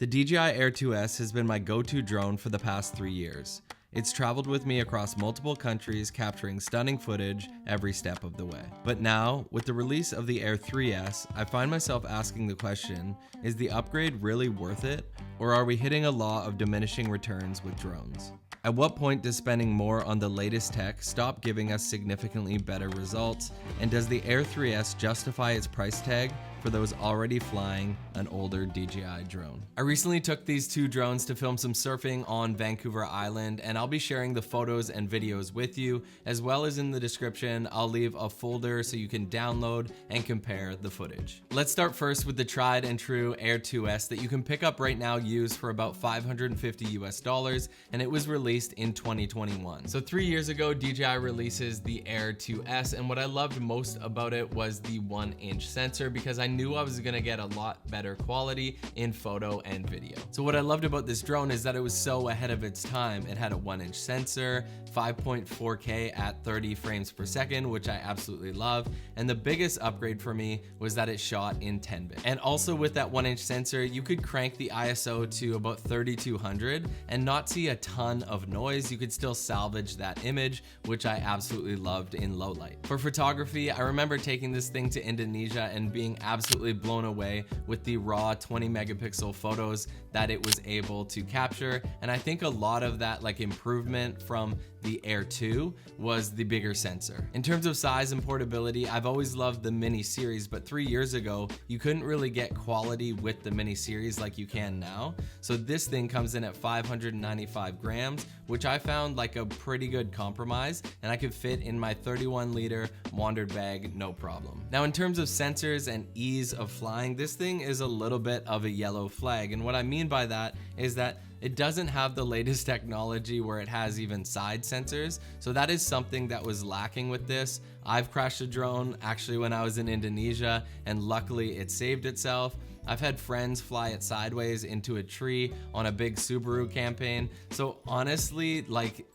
The DJI Air 2S has been my go-to drone for the past 3 years. It's traveled with me across multiple countries, capturing stunning footage every step of the way. But now, with the release of the Air 3S, I find myself asking the question, is the upgrade really worth it? Or are we hitting a law of diminishing returns with drones? At what point does spending more on the latest tech stop giving us significantly better results? And does the Air 3S justify its price tag for those already flying an older DJI drone? I recently took these two drones to film some surfing on Vancouver Island, and I'll be sharing the photos and videos with you, as well as in the description, I'll leave a folder so you can download and compare the footage. Let's start first with the tried and true Air 2S that you can pick up right now used for about $550 US, and it was released in 2021. So 3 years ago, DJI releases the Air 2S, and what I loved most about it was the 1-inch sensor, because I knew I was gonna get a lot better quality in photo and video. So what I loved about this drone is that it was so ahead of its time. It had a 1-inch sensor, 5.4K at 30 frames per second, which I absolutely love. And the biggest upgrade for me was that it shot in 10-bit. And also with that 1-inch sensor, you could crank the ISO to about 3200 and not see a ton of noise. You could still salvage that image, which I absolutely loved in low light. For photography, I remember taking this thing to Indonesia and being absolutely blown away with the raw 20 megapixel photos that it was able to capture. And I think a lot of that improvement from the Air 2 was the bigger sensor. In terms of size and portability, I've always loved the mini series, but 3 years ago, you couldn't really get quality with the mini series like you can now. So this thing comes in at 595 grams, which I found like a pretty good compromise, and I could fit in my 31-liter wandered bag, no problem. Now, in terms of sensors and ease of flying, this thing is a little bit of a yellow flag. And what I mean by that is that it doesn't have the latest technology where it has even side sensors. So that is something that was lacking with this. I've crashed a drone actually when I was in Indonesia, and luckily it saved itself. I've had friends fly it sideways into a tree on a big Subaru campaign. So honestly,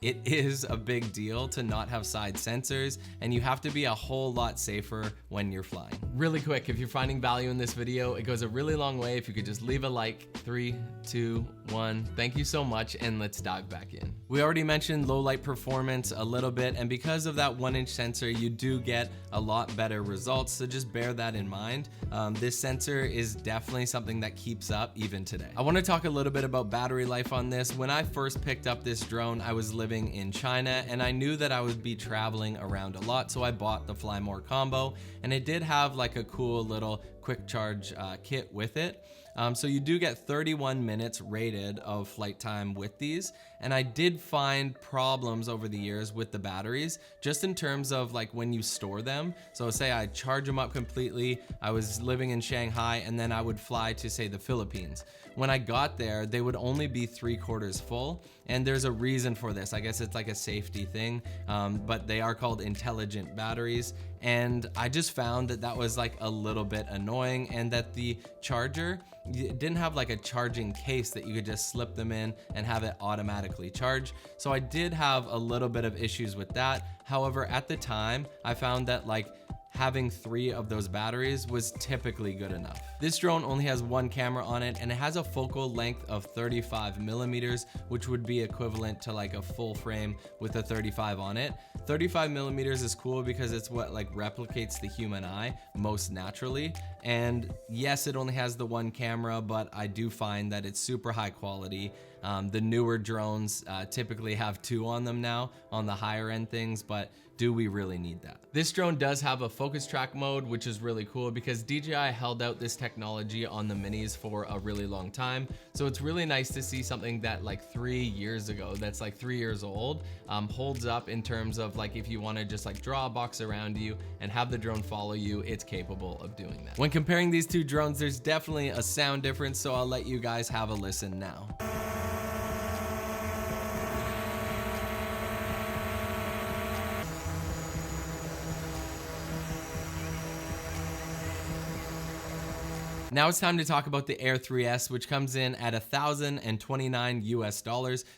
it is a big deal to not have side sensors, and you have to be a whole lot safer when you're flying. Really quick, if you're finding value in this video, it goes a really long way if you could just leave a like. 3, 2, 1. Thank you so much, and let's dive back in. We already mentioned low light performance a little bit, and because of that 1-inch sensor, you do get a lot better results, so just bear that in mind. This sensor is definitely something that keeps up even today. I want to talk a little bit about battery life on this. When I first picked up this drone, I was living in China, and I knew that I would be traveling around a lot, so I bought the Fly More combo, and it did have like a cool little quick charge kit with it. So you do get 31 minutes rated of flight time with these, and I did find problems over the years with the batteries, just in terms of when you store them. So say I charge them up completely, I was living in Shanghai, and then I would fly to, say, the Philippines. When I got there, they would only be 3/4 full, and there's a reason for this. I guess it's like a safety thing, but they are called intelligent batteries. And I just found that that was a little bit annoying, and that the charger didn't have a charging case that you could just slip them in and have it automatically charge. So I did have a little bit of issues with that. However, at the time, I found that having 3 of those batteries was typically good enough. This drone only has 1 camera on it, and it has a focal length of 35 millimeters, which would be equivalent to a full frame with a 35 on it. 35 millimeters is cool because it's what replicates the human eye most naturally. And yes, it only has the 1 camera, but I do find that it's super high quality. The newer drones typically have 2 on them now on the higher end things, but do we really need that? This drone does have a focus track mode, which is really cool because DJI held out this technology on the minis for a really long time. So it's really nice to see something that 3 years ago, that's 3 years old, holds up in terms of if you want to just draw a box around you and have the drone follow you, it's capable of doing that. When comparing these two drones, there's definitely a sound difference, so I'll let you guys have a listen now. Now it's time to talk about the Air 3S, which comes in at $1,029 US,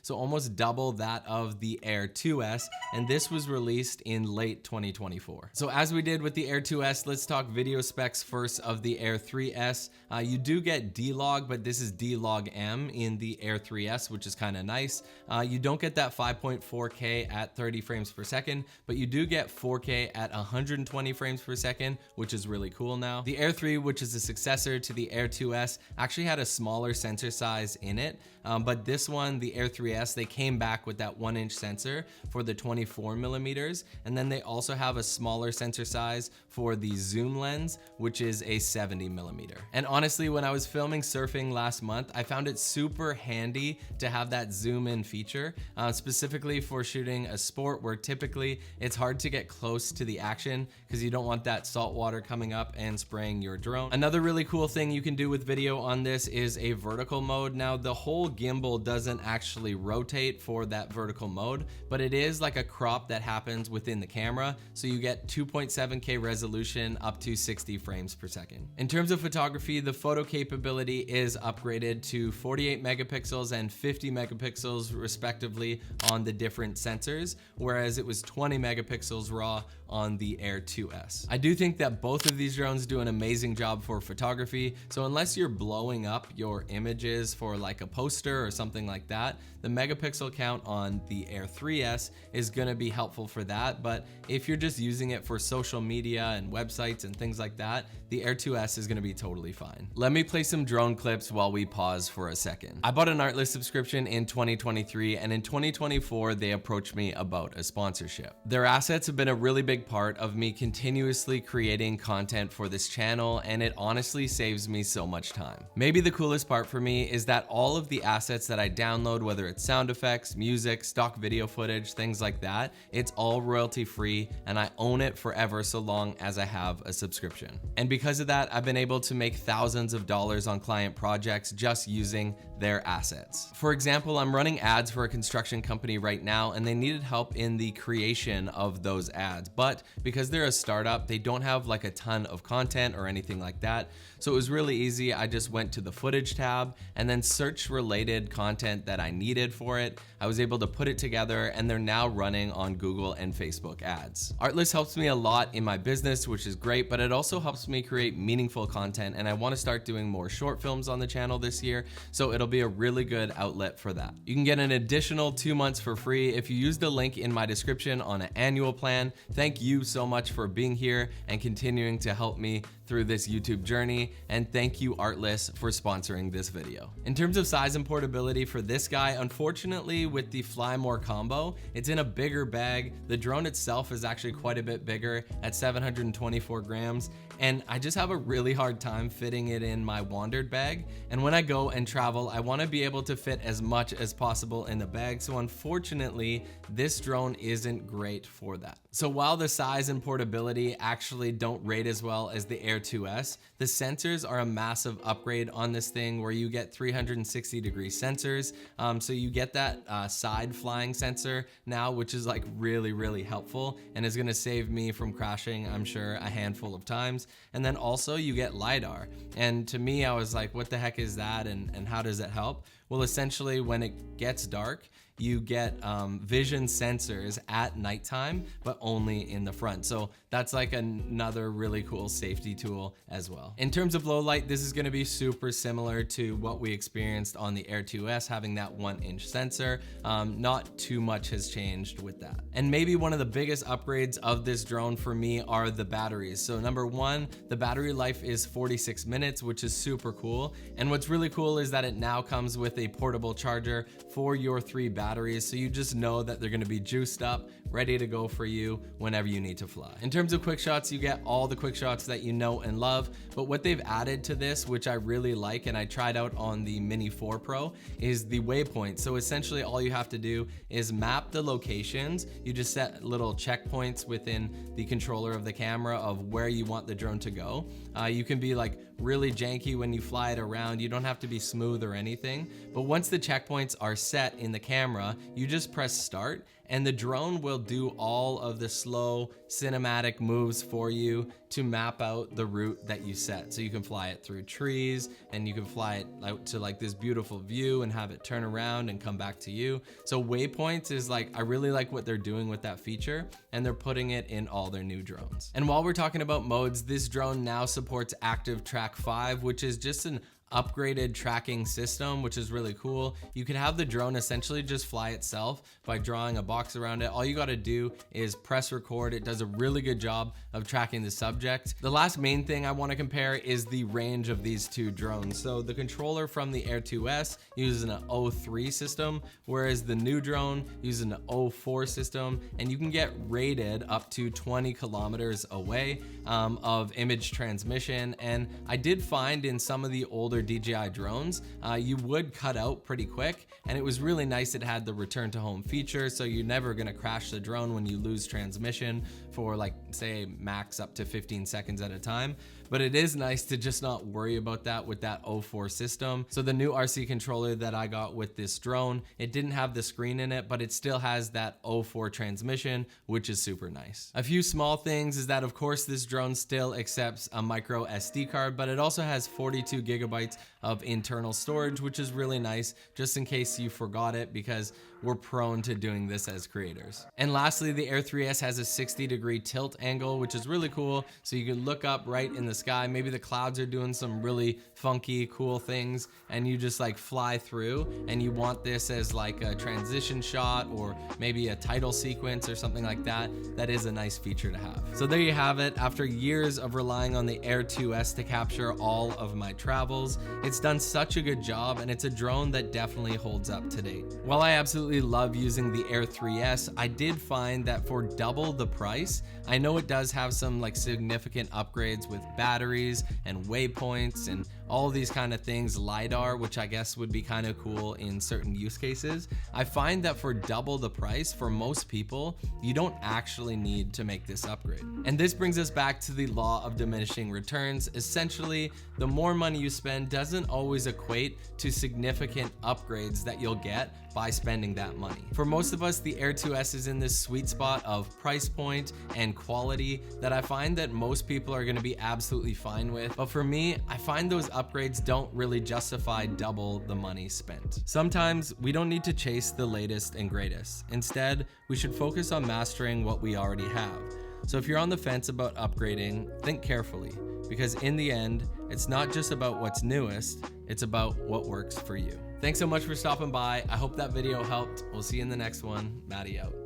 so almost double that of the Air 2S, and this was released in late 2024. So as we did with the Air 2S, let's talk video specs first of the Air 3S. You do get D-Log, but this is D-Log M in the Air 3S, which is kind of nice. You don't get that 5.4K at 30 frames per second, but you do get 4K at 120 frames per second, which is really cool now. The Air 3, which is a successor to the Air 2S, actually had a smaller sensor size in it, but this one, the Air 3S, they came back with that 1-inch sensor for the 24 millimeters, and then they also have a smaller sensor size for the zoom lens, which is a 70 millimeter. And honestly, when I was filming surfing last month, I found it super handy to have that zoom in feature, specifically for shooting a sport where typically it's hard to get close to the action because you don't want that salt water coming up and spraying your drone. Another really cool thing you can do with video on this is a vertical mode. Now the whole gimbal doesn't actually rotate for that vertical mode, but it is like a crop that happens within the camera, so you get 2.7K resolution up to 60 frames per second. In terms of photography, the photo capability is upgraded to 48 megapixels and 50 megapixels respectively on the different sensors, whereas it was 20 megapixels raw on the Air 2S. I do think that both of these drones do an amazing job for photography, so unless you're blowing up your images for like a poster or something like that, the megapixel count on the Air 3S is gonna be helpful for that, but if you're just using it for social media and websites and things like that, the Air 2S is gonna be totally fine. Let me play some drone clips while we pause for a second. I bought an Artlist subscription in 2023, and in 2024, they approached me about a sponsorship. Their assets have been a really big part of me continuously creating content for this channel, and it honestly saves me so much time. Maybe the coolest part for me is that all of the assets that I download, whether it's sound effects, music, stock video footage, things like that, it's all royalty free, and I own it forever so long as I have a subscription. And because of that, I've been able to make thousands of dollars on client projects just using their assets. For example, I'm running ads for a construction company right now, and they needed help in the creation of those ads, but because they're a startup, they don't have like a ton of content or anything like that. So it was really easy. I just went to the footage tab and then searched related content that I needed for it. I was able to put it together, and they're now running on Google and Facebook ads. Artlist helps me a lot in my business, which is great, but it also helps me create meaningful content, and I want to start doing more short films on the channel this year, so it'll be a really good outlet for that. You can get an additional 2 months for free if you use the link in my description on an annual plan. Thank you so much for being here and continuing to help me through this YouTube journey, and thank you Artlist for sponsoring this video. In terms of size and portability for this guy, unfortunately with the Fly More combo, it's in a bigger bag. The drone itself is actually quite a bit bigger at 724 grams, and I just have a really hard time fitting it in my Wandered bag, and when I go and travel, I want to be able to fit as much as possible in the bag, so unfortunately this drone isn't great for that. So while the size and portability actually don't rate as well as the Air 2S, the sensors are a massive upgrade on this thing, where you get 360-degree sensors. So you get that side flying sensor now, which is like really helpful and is gonna save me from crashing, I'm sure, a handful of times. And then also you get LiDAR. And to me, I was like, what the heck is that, and how does it help? Well, essentially when it gets dark, you get vision sensors at nighttime, but only in the front. So that's like another really cool safety tool as well. In terms of low light, this is gonna be super similar to what we experienced on the Air 2S, having that 1-inch sensor. Not too much has changed with that. And maybe one of the biggest upgrades of this drone for me are the batteries. So number one, the battery life is 46 minutes, which is super cool. And what's really cool is that it now comes with a portable charger for your 3 batteries, so you just know that they're gonna be juiced up, ready to go for you whenever you need to fly. In terms of quick shots, you get all the quick shots that you know and love, but what they've added to this, which I really like and I tried out on the Mini 4 Pro, is the Waypoints. So essentially all you have to do is map the locations. You just set little checkpoints within the controller of the camera of where you want the drone to go. You can be like really janky when you fly it around. You don't have to be smooth or anything, but once the checkpoints are set in the camera, you just press start and the drone will do all of the slow cinematic moves for you to map out the route that you set. So you can fly it through trees, and you can fly it out to like this beautiful view and have it turn around and come back to you. So Waypoints is like, I really like what they're doing with that feature, and they're putting it in all their new drones. And while we're talking about modes, this drone now supports Active Track 5, which is just an upgraded tracking system, which is really cool. You can have the drone essentially just fly itself by drawing a box around it. All you got to do is press record. It does a really good job of tracking the subject. The last main thing I want to compare is the range of these two drones. So the controller from the Air 2S uses an 03 system, whereas the new drone uses an 04 system, and you can get rated up to 20 kilometers away of image transmission. And I did find in some of the older DJI drones, you would cut out pretty quick, and it was really nice it had the return to home feature, so you're never gonna crash the drone when you lose transmission for like, say, max up to 15 seconds at a time. But it is nice to just not worry about that with that 04 system. So the new RC controller that I got with this drone, it didn't have the screen in it, but it still has that 04 transmission, which is super nice. A few small things is that, of course, this drone still accepts a micro SD card, but it also has 42 gigabytes of internal storage, which is really nice, just in case you forgot it, because we're prone to doing this as creators. And lastly, the Air 3S has a 60-degree tilt angle, which is really cool. So you can look up right in the sky. Maybe the clouds are doing some really funky, cool things, and you just like fly through, and you want this as like a transition shot or maybe a title sequence or something like that. That is a nice feature to have. So there you have it. After years of relying on the Air 2S to capture all of my travels, it's done such a good job, and it's a drone that definitely holds up to date. While I absolutely love using the Air 3S, I did find that for double the price, I know it does have some like significant upgrades with batteries and waypoints and all these kind of things, LiDAR, which I guess would be kind of cool in certain use cases. I find that for double the price, for most people, you don't actually need to make this upgrade. And this brings us back to the law of diminishing returns. Essentially, the more money you spend doesn't always equate to significant upgrades that you'll get by spending that money. For most of us, the Air 2S is in this sweet spot of price point and quality that I find that most people are going to be absolutely fine with. But for me, I find those upgrades don't really justify double the money spent. Sometimes we don't need to chase the latest and greatest. Instead, we should focus on mastering what we already have. So if you're on the fence about upgrading, think carefully, because in the end, it's not just about what's newest, it's about what works for you. Thanks so much for stopping by. I hope that video helped. We'll see you in the next one. Maddie out.